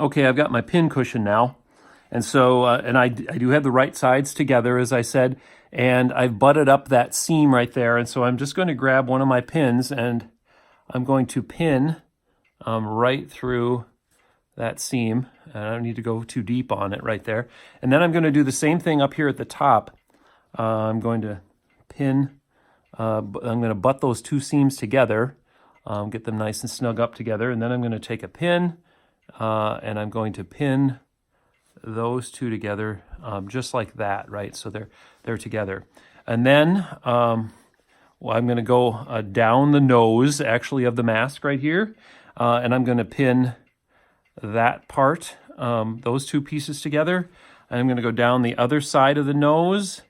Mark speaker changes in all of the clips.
Speaker 1: Okay, I've got my pin cushion now. And so, and I do have the right sides together, as I said, and I've butted up that seam right there. And so I'm just going to grab one of my pins and I'm going to pin right through that seam. And I don't need to go too deep on it right there. And then I'm going to do the same thing up here at the top. I'm going to pin, I'm going to butt those two seams together, get them nice and snug up together. And then I'm going to take a pin and I'm going to pin those two together just like that, right? So they're together. And then well, I'm going to go down the nose actually of the mask right here, and I'm going to pin that part, those two pieces together. I'm going to go down the other side of the nose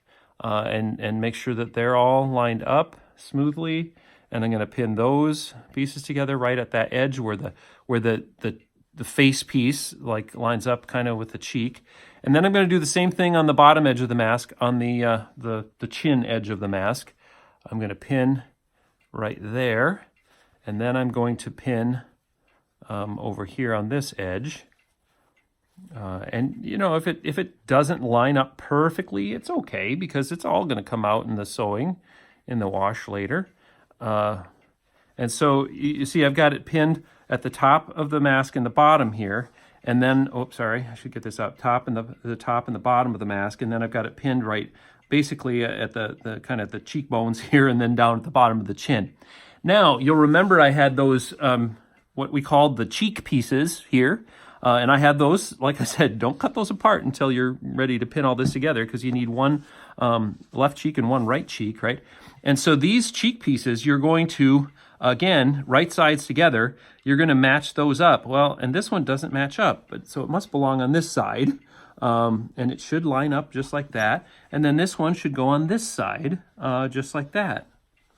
Speaker 1: and make sure that they're all lined up smoothly. And I'm going to pin those pieces together right at that edge where the face piece like lines up kind of with the cheek. And then I'm going to do the same thing on the bottom edge of the mask, on the chin edge of the mask. I'm going to pin right there, and then I'm going to pin over here on this edge. And you know, if it doesn't line up perfectly, it's okay, because it's all going to come out in the sewing, in the wash later. And so you see I've got it pinned at the top of the mask and the bottom here, and then, oops, sorry, I should get this up, top and the top and the bottom of the mask, and then I've got it pinned right basically at the kind of the cheekbones here, and then down at the bottom of the chin. Now, you'll remember I had those, what we called the cheek pieces here, and I had those, like I said, don't cut those apart until you're ready to pin all this together, because you need one left cheek and one right cheek, right? And so these cheek pieces, you're going to, again, right sides together, you're going to match those up. Well, and this one doesn't match up, but so it must belong on this side, and it should line up just like that. And then this one should go on this side, just like that,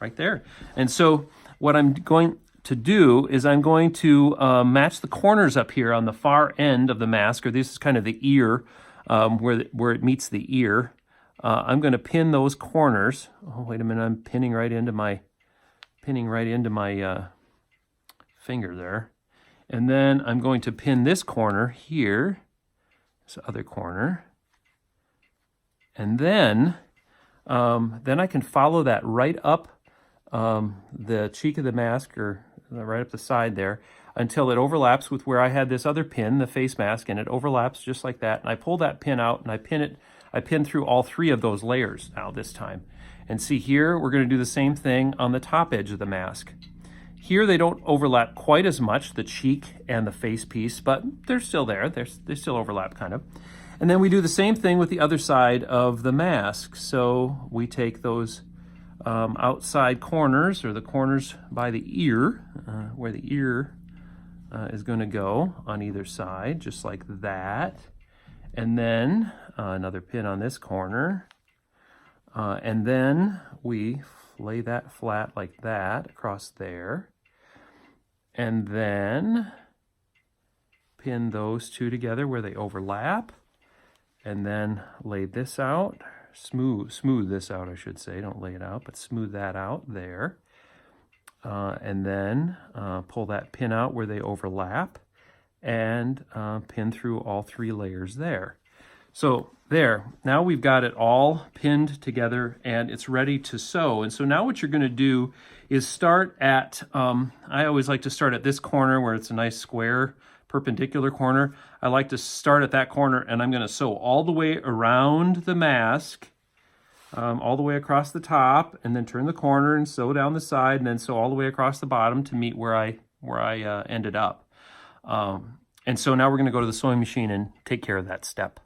Speaker 1: right there. And so what I'm going to do is I'm going to match the corners up here on the far end of the mask, or this is kind of the ear, where it meets the ear. I'm going to pin those corners. Oh, wait a minute, I'm pinning right into my finger there. And then I'm going to pin this corner here, this other corner. And then I can follow that right up the cheek of the mask, or right up the side there, until it overlaps with where I had this other pin, the face mask, and it overlaps just like that. And I pull that pin out and I pin through all three of those layers now this time. And see here, we're going to do the same thing on the top edge of the mask. Here they don't overlap quite as much, the cheek and the face piece, but they're still there. They still overlap kind of. And then we do the same thing with the other side of the mask. So we take those outside corners, or the corners by the ear, where the ear is going to go on either side, just like that. And then another pin on this corner. And then we lay that flat like that across there. And then pin those two together where they overlap. And then lay this out. Smooth this out, I should say. Don't lay it out, but smooth that out there. And then pull that pin out where they overlap, and pin through all three layers there. So there, now we've got it all pinned together and it's ready to sew. And so now what you're going to do is start at, I always like to start at this corner where it's a nice square perpendicular corner. I like to start at that corner, and I'm going to sew all the way around the mask, all the way across the top, and then turn the corner and sew down the side, and then sew all the way across the bottom to meet where I ended up. And so now we're going to go to the sewing machine and take care of that step.